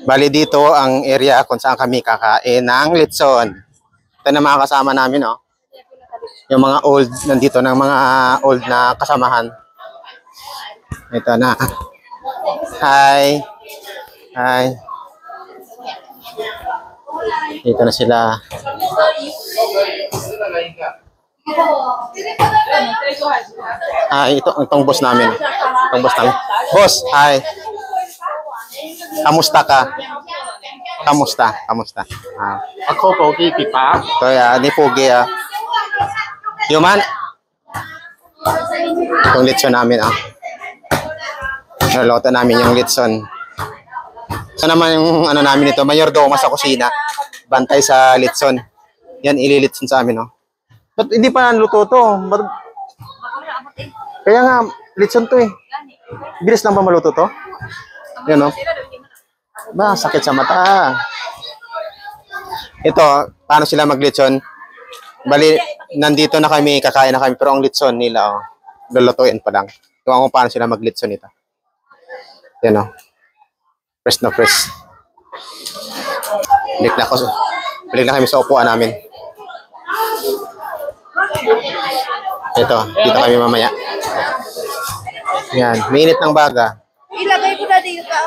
Bali dito ang area kung saan kami kakain ng litson. Ito na mga kasama namin, oh. Yung mga old, nandito ng mga old na kasamahan. Ito na. Hi. Hi. Dito na sila. Itong boss namin. Itong boss namin. Boss, hi. Kamusta ka? Kamusta? Kamusta? Ako pogi pa. Kaya ni Pogi Yuman. Itong litson namin naloto namin yung litson. So naman yung ano namin ito, mayordomo sa kusina. Bantay sa litson. Yan ililitson sa amin, Ba't hindi pa naluto to? Kaya nga, litson to Bilis lang ba maluto to? Yan Ba, sakit sa mata. Ito, paano sila maglitson? Bali, nandito na kami, kakain na kami, pero ang litson nila, lulutuin pa lang. Kung paano sila maglitson ito. Yan Press na press. Balik na kami sa upuan namin. Ito, dito kami mamaya. Yan, mainit ng baga.